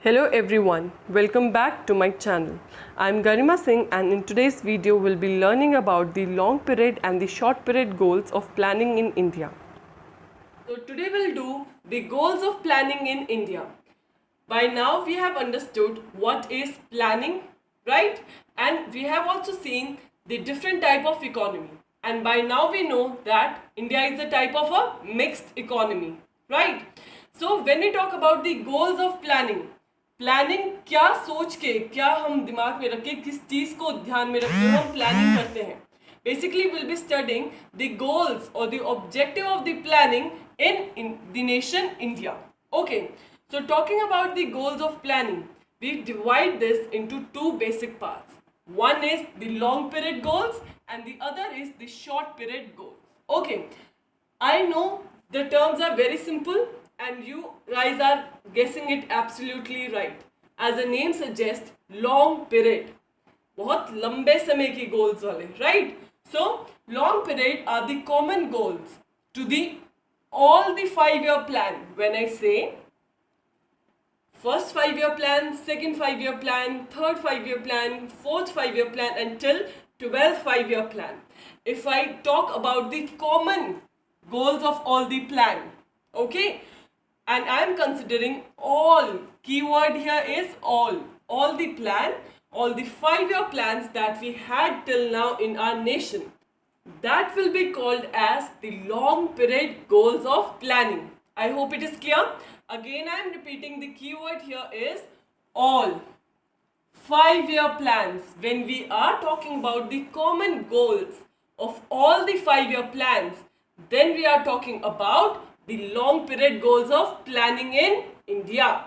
Hello everyone, welcome back to my channel. I am Garima Singh and in today's video we'll be learning about the long period and the short period goals of planning in India. So today we'll do the goals of planning in India. By now we have understood what is planning, right? And we have also seen the different type of economy. And by now we know that India is a type of a mixed economy, right? So when we talk about the goals of planning क्या सोच के, क्या हम दिमाग में रखे, किस चीज को ध्यान में रखते हुए हम प्लानिंग करते हैं. Basically we'll be studying the goals or the objective of the planning in the nation India. Okay, so talking about the goals of planning, we divide this into two basic parts. One is the long period goals and the other is the short period goals. Okay, I know the terms are very simple and you guys are guessing it absolutely right. As the name suggests, long period, बहुत लंबे समय की goals वाले, right? So long period are the common goals to the all the 5-year plan. When I say first 5-year plan, second 5-year plan, third 5-year plan, fourth 5-year plan until 12th 5-year plan. If I talk about the common goals of all the plan, okay, and I am considering all, keyword here is all the plan, all the 5-year plans that we had till now in our nation, that will be called as the long period goals of planning. I hope it is clear. Again I am repeating, the keyword here is all 5-year plans. When we are talking about the common goals of all the 5-year plans, then we are talking about the long period goals of planning in India.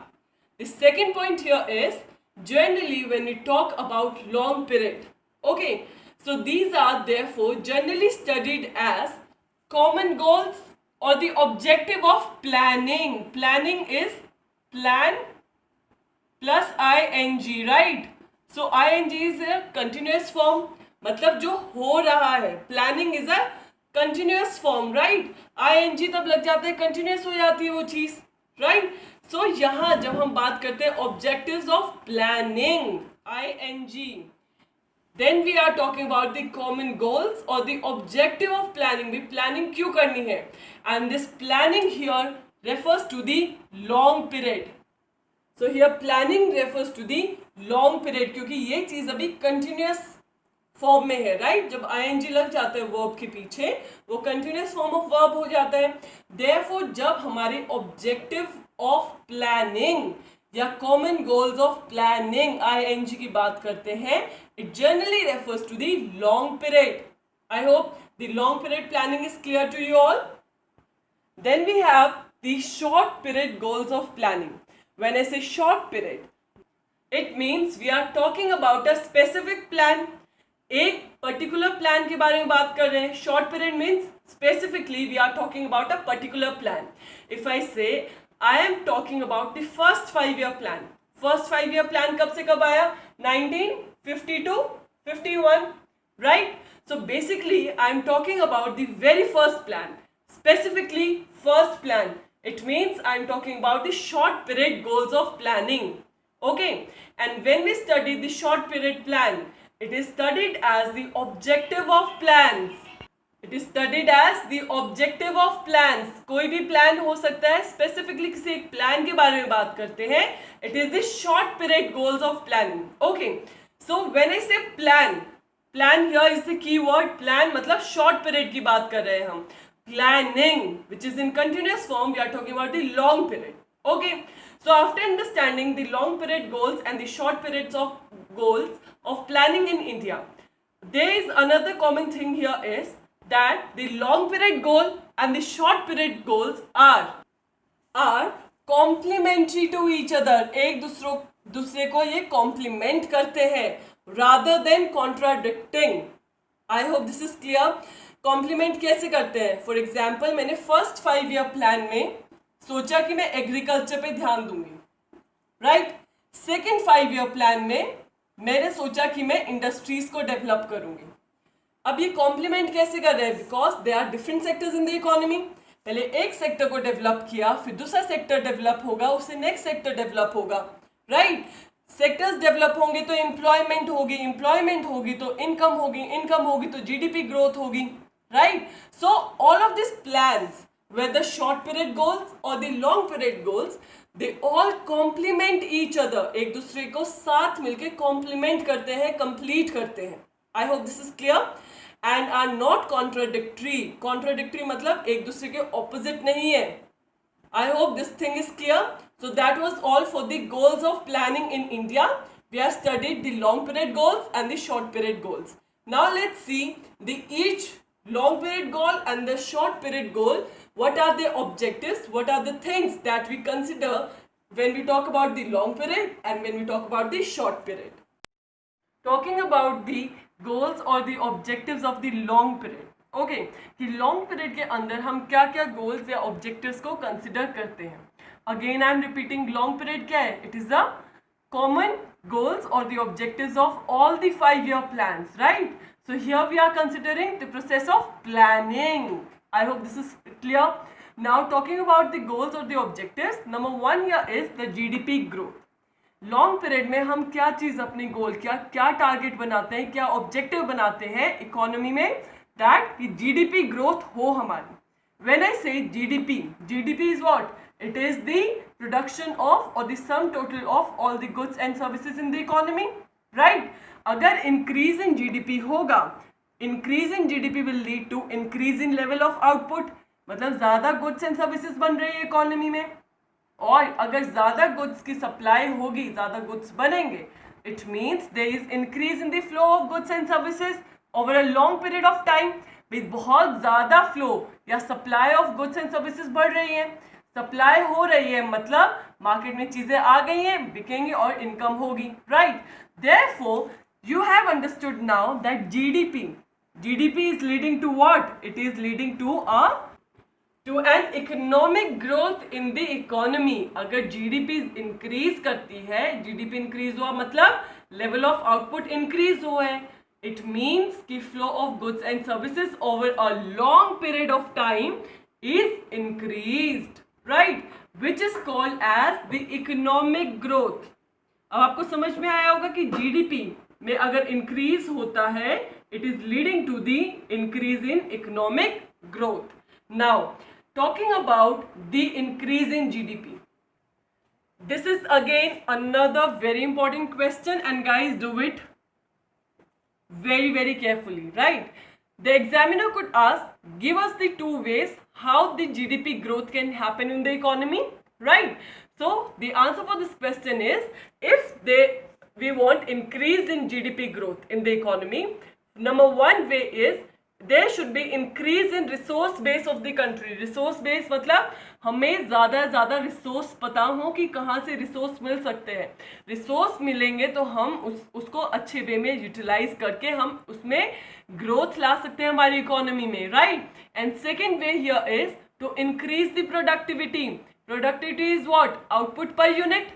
The second point here is, generally when we talk about long period, okay, so these are therefore generally studied as common goals or the objective of planning. Planning is plan plus ing, right? So ing is a continuous form, मतलब जो हो रहा है. Planning is a continuous form, right? ing तब लग जाते हैं, continuous हो जाती है वो चीज, right? So यहाँ जब हम बात करते हैं objectives of planning, ing, then we are talking about the common goals or the objective of planning. भी planning क्यों करनी है? And this planning here refers to the long period. So here planning refers to the long period क्योंकि ये चीज अभी continuous form में है, राइट? जब ing लग जाता है वर्ब के पीछे, वो कंटिन्यूअस फॉर्म ऑफ वर्ब हो जाता है. देयरफॉर जब हमारे ऑब्जेक्टिव ऑफ प्लानिंग या common goals of planning ing की बात करते हैं, it generally refers to the long period. I hope the long period planning is clear to you all. Then we have the short period goals of planning. When I say short period, it means we are talking about a specific plan. एक particular plan के बारे में बात कर रहे हैं. Short period means specifically we are talking about a particular plan. If I say I am talking about the first 5-year plan. First 5-year plan कब से कब आया? 1950-51, right? So basically I am talking about the very first plan, specifically first plan. It means I am talking about the short period goals of planning. Okay, and when we study the short period plan, it is studied as the objective of plans. It is studied as the objective of plans. कोई भी plan हो सकता है, specifically किसी एक plan के बारे में बात करते हैं. It is the short period goals of planning. Okay, so when I say plan, plan here is the key word. Plan मतलब short period की बात कर रहे हैं हम. Planning, which is in continuous form, we are talking about the long period. Okay, so after understanding the long period goals and the short periods of goals of planning in India, there is another common thing here is that the long period goal and the short period goals are complementary to each other. एक दूसरे को ये complement करते हैं rather than contradicting. I hope this is clear. Complement कैसे करते हैं? For example, मैंने first 5-year plan में सोचा कि मैं एग्रीकल्चर पे ध्यान दूंगी, राइट? सेकेंड 5-year प्लान में मैंने सोचा कि मैं इंडस्ट्रीज को डेवलप करूंगी. अब ये कॉम्प्लीमेंट कैसे कर रहे हैं? Because they are different sectors in the economy. पहले एक सेक्टर को डेवलप किया, फिर दूसरा सेक्टर डेवलप होगा, उससे नेक्स्ट सेक्टर डेवलप होगा, राइट। सेक्टर्स डेवलप होंगे तो एम्प्लॉयमेंट होगी, एम्प्लॉयमेंट होगी तो इनकम होगी, इनकम होगी तो जीडीपी ग्रोथ होगी, right. So all of this plans, whether short period goals or the long period goals, they all complement each other, एक दूसरे को साथ मिलके complement करते हैं, complete करते हैं. I hope this is clear and are not contradictory. Contradictory मतलब एक दूसरे के opposite नहीं है. I hope this thing is clear. So that was all for the goals of planning in India. We have studied the long period goals and the short period goals. Now let's see the each long period goal and the short period goal. What are the objectives? What are the things that we consider when we talk about the long period and when we talk about the short period? Talking about the goals or the objectives of the long period. Okay कि long period के अंदर हम क्या क्या goals या objectives को consider करते हैं. Again I am repeating, long period क्या है? It is the common goals और the objectives of all the 5-year plans, right? So here we are considering the process of planning. I hope this is clear. Now talking about the goals or the objectives, number 1 here is the GDP growth. Long period में हम क्या चीज अपनी गोल, क्या target बनाते हैं, क्या objective बनाते हैं इकोनॉमी में, दैट कि जीडीपी ग्रोथ हो हमारी. When I say GDP, GDP is what? It is the production of और the sum total of all the goods and services in the economy, right? अगर इंक्रीज इन जीडीपी होगा, increase in GDP will lead to increase in level of output, मतलब ज्यादा goods and services बन रही है economy में. और अगर ज्यादा गुड्स की सप्लाई होगी, ज्यादा गुड्स बनेंगे, it means there is increase in the flow of goods and services over a long period of time. बहुत ज्यादा फ्लो या supply of goods and services बढ़ रही है, सप्लाई हो रही है, मतलब मार्केट में चीजें आ गई हैं, बिकेंगी और इनकम होगी, right? Therefore you have understood now that GDP is leading to what? It is leading to an economic growth in the economy. अगर जीडीपी इंक्रीज करती है, जीडीपी इंक्रीज हुआ मतलब लेवल ऑफ आउटपुट इंक्रीज हुआ है, it means कि flow of goods and services over a long period of time is increased, right? Which is called as the economic growth. अब आपको समझ में आया होगा कि जीडीपी में अगर इंक्रीज होता है, it is leading to the increase in economic growth. Now talking about the increase in GDP, this is again another very important question, and guys do it very carefully, right? The examiner could ask, give us the 2 ways how the GDP growth can happen in the economy, right? So the answer for this question is, if we want increase in GDP growth in the economy, number 1 way is there should be increase in resource base of the country. resource base मतलब हमें ज़्यादा resource पता हो कि कहाँ से resource मिल सकते हैं. रिसोर्स मिलेंगे तो हम उसको अच्छे वे में यूटिलाइज करके हम उसमें ग्रोथ ला सकते हैं हमारी इकोनॉमी में, right? And second way here is to increase the productivity. Productivity is what? Output per unit.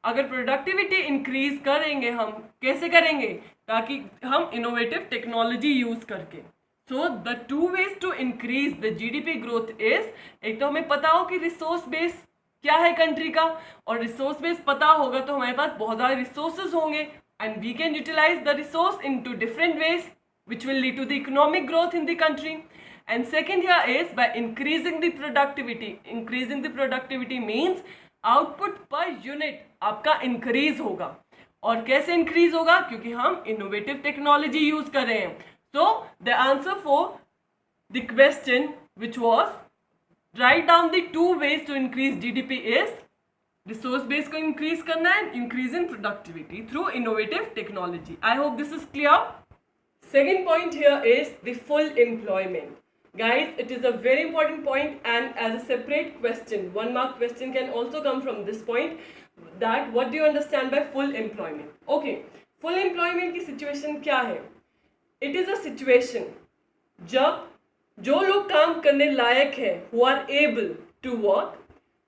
अगर प्रोडक्टिविटी इंक्रीज करेंगे, हम कैसे करेंगे? ताकि हम इनोवेटिव टेक्नोलॉजी यूज करके. So the 2 ways to increase the GDP growth is, एक तो हमें पता हो कि रिसोर्स बेस क्या है कंट्री का, और रिसोर्स बेस पता होगा तो हमारे पास बहुत ज़्यादा रिसोर्सेज होंगे, and we can utilize the resource in two different ways which will lead to the economic growth in the country. And second here is by increasing the productivity. Increasing the productivity means output per unit आपका increase होगा. और कैसे increase होगा? क्योंकि हम innovative technology use कर रहे हैं. So the answer for the question which was, write down the 2 ways to increase GDP is resource base को increase करना है, increase in productivity through innovative technology. I hope this is clear. Second point here is the full employment. Guys, it is a very important point, and as a separate question, 1 mark question can also come from this point, that what do you understand by full employment? Okay, full employment की situation क्या है? It is a situation जब जो लोग काम करने लायक है, who are able to work,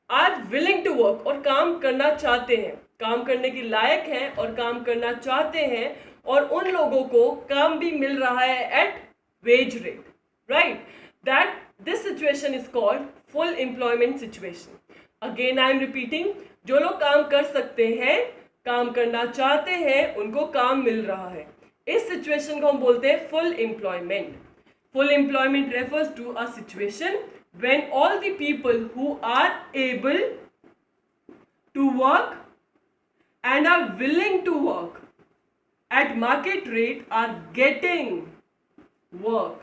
are willing to work, और काम करना चाहते हैं, काम करने की लायक हैं और काम करना चाहते हैं, और उन लोगों को काम भी मिल रहा है at wage rate, right? That this situation is called full employment situation. Again I am repeating, जो लोग काम कर सकते हैं, काम करना चाहते हैं, उनको काम मिल रहा है। इस सिचुएशन को हम बोलते हैं full employment. Full employment refers to a situation when all the people who are able to work and are willing to work at market rate are getting work.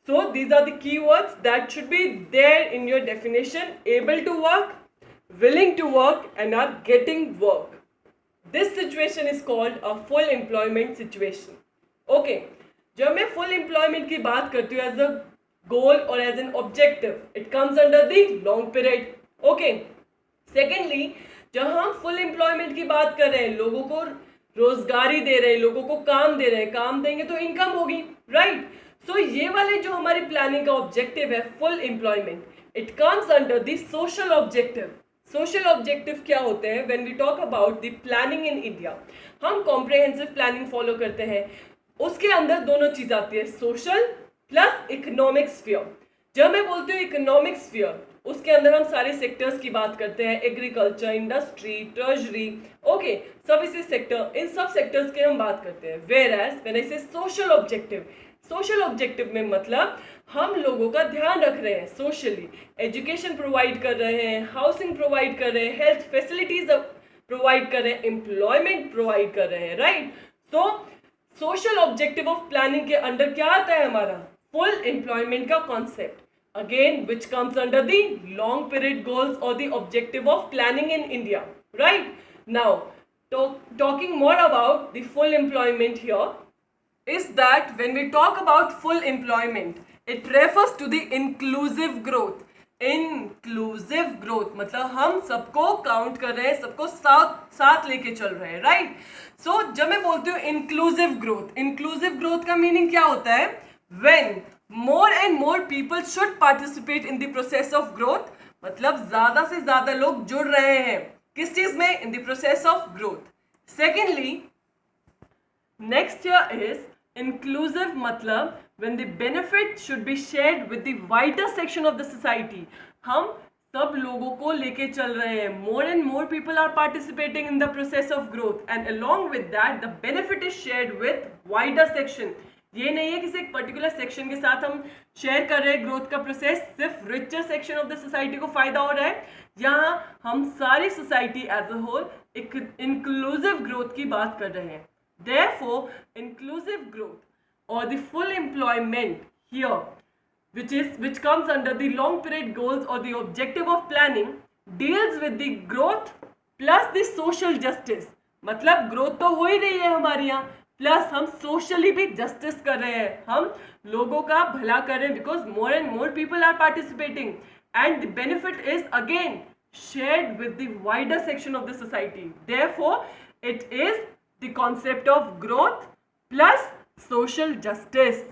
So these are the keywords that should be there in your definition: able to work, willing to work, and are getting work. This situation is called a full employment situation. Okay, जब मैं full employment की बात करती हूँ as a goal or as an objective, it comes under the long period. Okay. Secondly, जब हम full employment की बात कर रहे हैं, लोगों को रोजगारी दे रहे हैं, लोगों को काम दे रहे हैं, काम देंगे तो इनकम होगी, राइट? सो ये वाले जो हमारी प्लानिंग का ऑब्जेक्टिव है full employment, it comes under the social objective. Social objective क्या होते हैं? When we talk about the planning in India, हम कॉम्प्रिहेंसिव प्लानिंग फॉलो करते हैं. उसके अंदर दोनों चीज आती है, सोशल प्लस इकोनॉमिक स्फीयर. जब मैं बोलती हूँ इकोनॉमिक स्फीयर, उसके अंदर हम सारे सेक्टर्स की बात करते हैं, agriculture, industry, treasury, okay, services sector, इन सब सेक्टर्स की हम बात करते हैं. वेयर एज व्हेन आई से सोशल ऑब्जेक्टिव, सोशल ऑब्जेक्टिव में मतलब हम लोगों का ध्यान रख रहे हैं सोशली, एजुकेशन प्रोवाइड कर रहे हैं, हाउसिंग प्रोवाइड कर रहे हैं, हेल्थ फैसिलिटीज प्रोवाइड कर रहे हैं, एम्प्लॉयमेंट प्रोवाइड कर रहे हैं, राइट? तो सोशल ऑब्जेक्टिव ऑफ प्लानिंग के अंडर क्या आता है हमारा? फुल एम्प्लॉयमेंट का concept, again which comes under the long period goals or the objective of planning in India, right? Now talking more about the full employment here is that when we talk about full employment, it refers to the inclusive growth. Inclusive growth मतलब हम सबको count कर रहे हैं, सबको साथ लेके चल रहे हैं, राइट? सो जब मैं बोलती हूँ इंक्लूसिव ग्रोथ, इंक्लूसिव ग्रोथ का मीनिंग क्या होता है? when more and more people should participate in the process of growth, मतलब ज्यादा से ज्यादा लोग जुड़ रहे हैं किस चीज में? in the process of growth. Secondly, next here is inclusive मतलब when the benefit should be shared with the wider section of the society. हम सब लोगों को लेके चल रहे हैं. more and more people are participating in the process of growth and along with that the benefit is shared with wider section. ये नहीं है किसी एक पर्टिकुलर सेक्शन के साथ हम शेयर कर रहे हैं ग्रोथ का प्रोसेस, सिर्फ richer section of the society को फायदा हो रहा है. यहाँ हम सारी सोसाइटी एज अ होल एक इंक्लूसिव ग्रोथ की बात कर रहे हैं. देयरफॉर इंक्लूसिव ग्रोथ और the full employment here which comes under the long period goals or the objective of planning deals with the growth plus the social justice. मतलब growth तो हो ही रही है हमारे यहाँ, प्लस हम सोशली भी जस्टिस कर रहे हैं, हम लोगों का भला कर रहे हैं, because more and more people are participating and the benefit is again shared with the wider section of the society. Therefore it is the concept of growth plus social justice.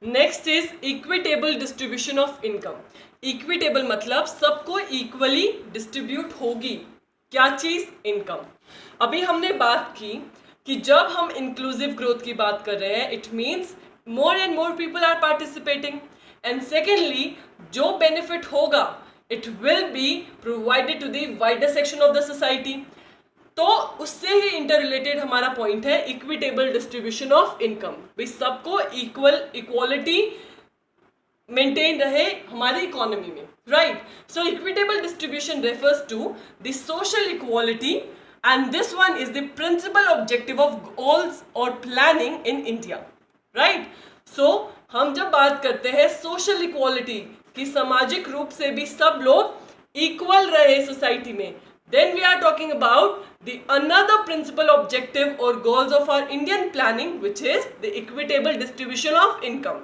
Next is equitable distribution of income. Equitable मतलब सबको equally distribute होगी. क्या चीज? Income. अभी हमने बात की कि जब हम इंक्लूसिव ग्रोथ की बात कर रहे हैं, it means more and more people are participating and secondly जो बेनिफिट होगा it will be provided to the wider section of the society. तो उससे ही इंटर रिलेटेड हमारा पॉइंट है इक्विटेबल डिस्ट्रीब्यूशन ऑफ इनकम. भाई सबको इक्वालिटी मेंटेन रहे हमारी इकोनॉमी में, right? So equitable distribution refers to the social equality and this one is the principal objective of goals or planning in India, right? So हम जब बात करते हैं social equality कि सामाजिक रूप से भी सब लोग equal रहे सोसाइटी में, then we are talking about the another principal objective or goals of our Indian planning, which is the equitable distribution of income.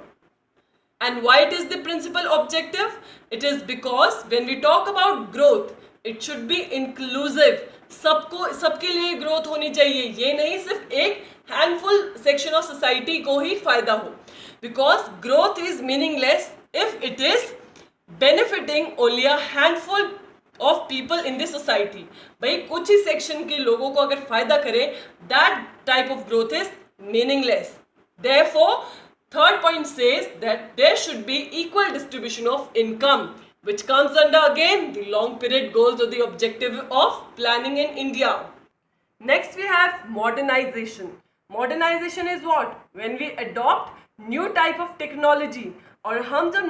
And why it is the principal objective? It is because when we talk about growth, it should be inclusive. सबको, सबके लिए growth होनी चाहिए. ये नहीं सिर्फ एक handful section of society को ही फायदा हो, because growth is meaningless if it is benefiting only a handful of people in this society. भाई कुछ ही सेक्शन के लोगों को अगर फायदा करे, that type of growth is meaningless. Therefore third point says that there should be equal distribution of income. which comes under again the long period goals or the objective of planning in India. Next we have modernization. Modernization is what? When we adopt new type of technology. और हम जब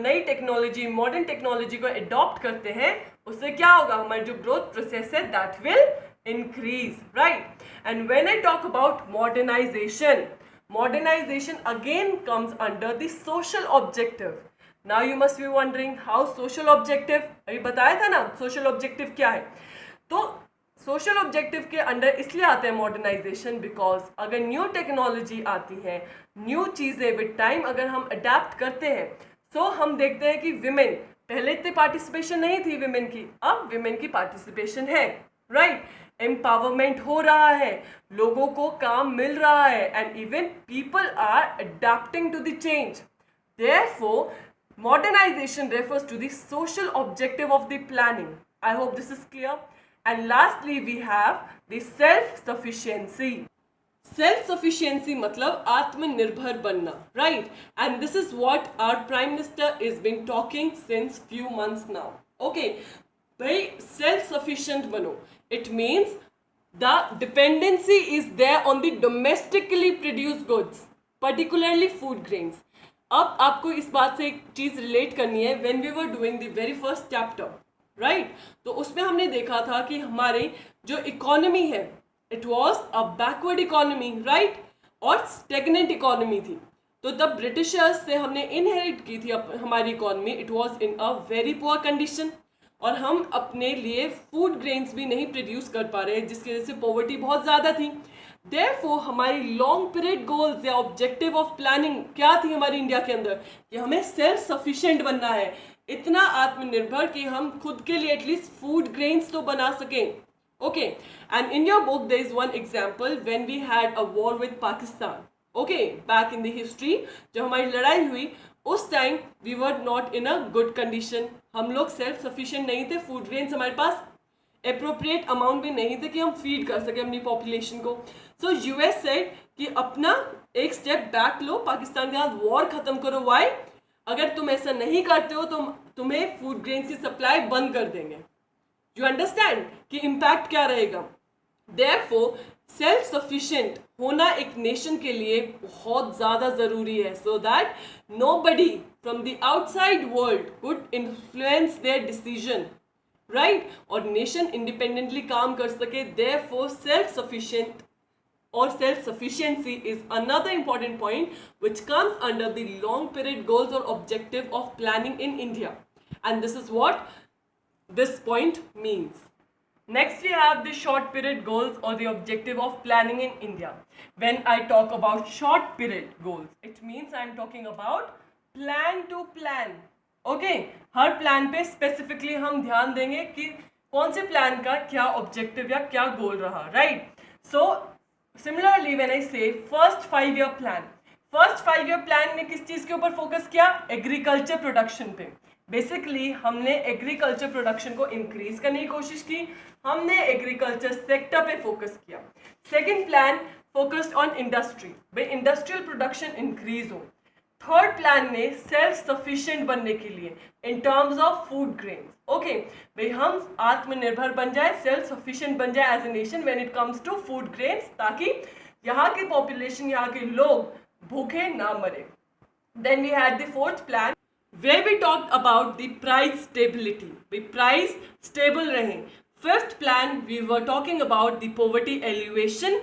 नई technology modern technology को adopt करते हैं उससे क्या होगा? हमारी जो ग्रोथ प्रोसेस है that will increase, right? And when I talk about modernization again comes under the social objective. Now you must be wondering how social objective, अभी बताया था ना social objective क्या है. तो सोशल ऑब्जेक्टिव के अंडर इसलिए आते हैं मॉडर्नाइजेशन बिकॉज अगर न्यू टेक्नोलॉजी आती है, न्यू चीज़ें विद टाइम अगर हम अडेप्ट करते हैं, सो हम देखते हैं कि विमेन, पहले इतनी पार्टिसिपेशन नहीं थी विमेन की, अब विमेन की पार्टिसिपेशन है, राइट? एम्पावरमेंट हो रहा है, लोगों को काम मिल रहा है, and even people are adapting to the change. Therefore modernization refers to the social objective of the planning. I hope this is clear. And lastly we have the self-sufficiency. Self-sufficiency मतलब आत्मनिर्भर बनना, right? And this is what our Prime Minister is been talking since few months now. Okay, भाई self-sufficient बनो. It means the dependency is there on the domestically produced goods, particularly food grains. अब आपको इस बात से एक चीज़ relate करनी है. When we were doing the very first chapter, right, तो उसमें हमने देखा था कि हमारी जो इकोनॉमी है it was a backward economy, right, और स्टेगनेंट इकोनॉमी थी. तो तब ब्रिटिशर्स से हमने इनहेरिट की थी हमारी economy. It was in a very poor condition और हम अपने लिए फूड ग्रेन्स भी नहीं प्रोड्यूस कर पा रहे हैं, जिसकी वजह से पॉवर्टी बहुत ज़्यादा थी. Therefore हमारी लॉन्ग पीरियड गोल्स या ऑब्जेक्टिव ऑफ प्लानिंग क्या थी हमारी इंडिया के अंदर कि हमें सेल्फ सफिशिएंट बनना है, इतना आत्मनिर्भर कि हम खुद के लिए एटलीस्ट फूड ग्रेन्स तो बना सकें. Okay, and in your book there is one example when we had a war with Pakistan. Okay, back in the history जब हमारी लड़ाई हुई उस time we were not in a good condition. हम लोग सेल्फ सफिशिएंट नहीं थे, फूड ग्रेन्स हमारे पास अप्रोप्रिएट अमाउंट भी नहीं थे कि हम फीड कर सके अपनी पॉपुलेशन को. सो यूएस सेड कि अपना एक स्टेप बैक लो, पाकिस्तान के साथ वॉर खत्म करो. वाई? अगर तुम ऐसा नहीं करते हो तो तुम्हें फूड ग्रेन्स की सप्लाई बंद कर देंगे. यू अंडरस्टैंड कि इम्पैक्ट क्या रहेगा. देयरफॉर सेल्फ सफिशिएंट होना एक नेशन के लिए बहुत ज़्यादा ज़रूरी है, so that nobody from the outside world could influence there decision, right, और नेशन इंडिपेंडेंटली काम कर सके. Therefore self sufficient or self-sufficiency is another important point which comes under the long period goals or objective of planning in India, and this is what this point means. Next we have the short period goals or the objective of planning in India. When I talk about short period goals, it means I am talking about plan to plan. Okay, her plan पे specifically हम ध्यान देंगे कि कौन से plan का क्या objective या क्या गोल रहा, right? So similarly when I say first 5 year plan, first 5 year plan ने किस चीज़ के ऊपर फोकस किया? एग्रीकल्चर प्रोडक्शन पे. बेसिकली हमने एग्रीकल्चर प्रोडक्शन को इंक्रीज करने की कोशिश की, हमने एग्रीकल्चर सेक्टर पे फोकस किया. Second plan focused on industry, भाई इंडस्ट्रियल प्रोडक्शन इंक्रीज हो. थर्ड प्लान ने सेल्फ सफिशिएंट बनने के लिए in terms of food grains. Okay, भाई हम आत्मनिर्भर बन जाए, सेल्फ सफिशिएंट बन जाए as a nation when it comes to food grains, ताकि यहाँ की पॉपुलेशन, यहाँ के लोग भूखे ना मरे. Then we had the fourth plan where we talked about the price stability, the price stable रहे. Fifth plan we were talking about the poverty alleviation.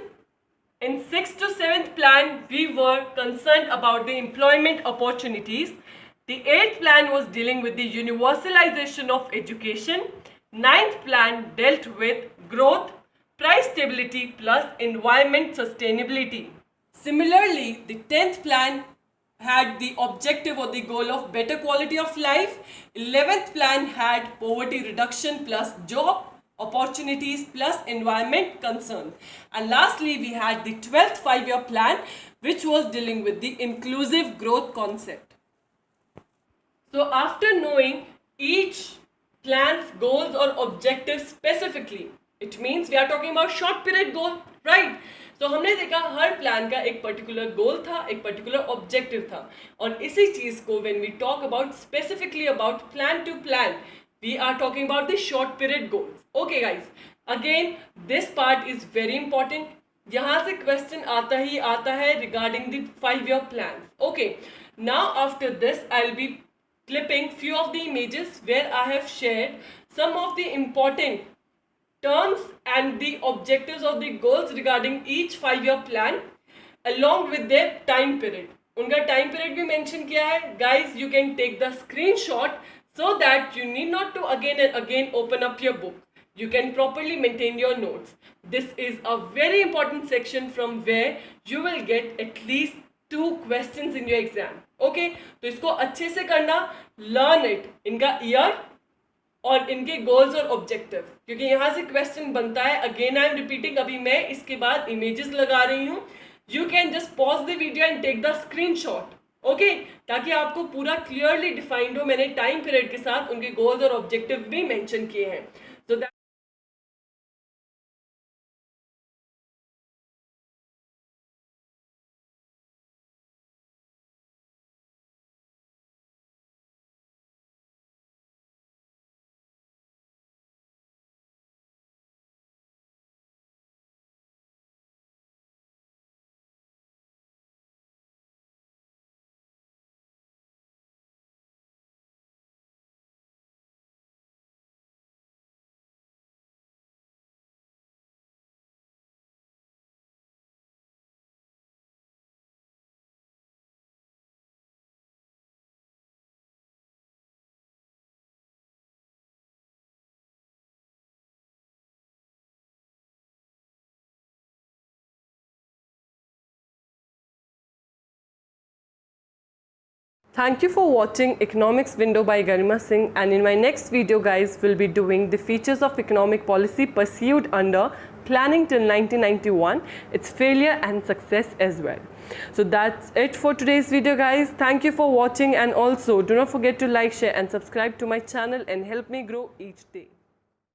In 6th to 7th plan we were concerned about the employment opportunities. The 8th plan was dealing with the universalization of education. 9th plan dealt with growth, price stability plus environment sustainability. Similarly, the 10th plan had the objective or the goal of better quality of life. 11th plan had poverty reduction plus job opportunities plus environment concern. And lastly, we had the 12th 5-year plan, which was dealing with the inclusive growth concept. So after knowing each plan's goals or objectives specifically, it means we are talking about short period goal, right. तो हमने देखा हर plan का एक particular goal था, एक particular objective था, और इसी चीज को when we talk about specifically about plan to plan, we are talking about the short period goals. Okay guys, again this part is very important. यहाँ से क्वेश्चन आता ही आता है regarding the 5-year plan. Okay, now after this I will be clipping few of the images where I have shared some of the important terms and the objectives of the goals regarding each 5-year plan along with their time period. उनका time period भी mention किया है. Guys, you can take the screenshot so that you need not to again and again open up your book. You can properly maintain your notes. This is a very important section from where you will get at least 2 questions in your exam. Okay, तो इसको अच्छे से करना, learn it, इनका year और इनके goals और objective, क्योंकि यहाँ से क्वेश्चन बनता है. अगेन आई एम रिपीटिंग, अभी मैं इसके बाद इमेजेस लगा रही हूँ. You can just pause the video and take the screenshot, okay, ताकि आपको पूरा क्लियरली डिफाइंड हो. मैंने टाइम पीरियड के साथ उनके गोल्स और ऑब्जेक्टिव भी मेंशन किए हैं. So that Thank you for watching Economics Window by Garima Singh, and in my next video guys we'll be doing the features of economic policy pursued under planning till 1991, its failure and success as well. So that's it for today's video guys. Thank you for watching, and also do not forget to like, share and subscribe to my channel and help me grow each day.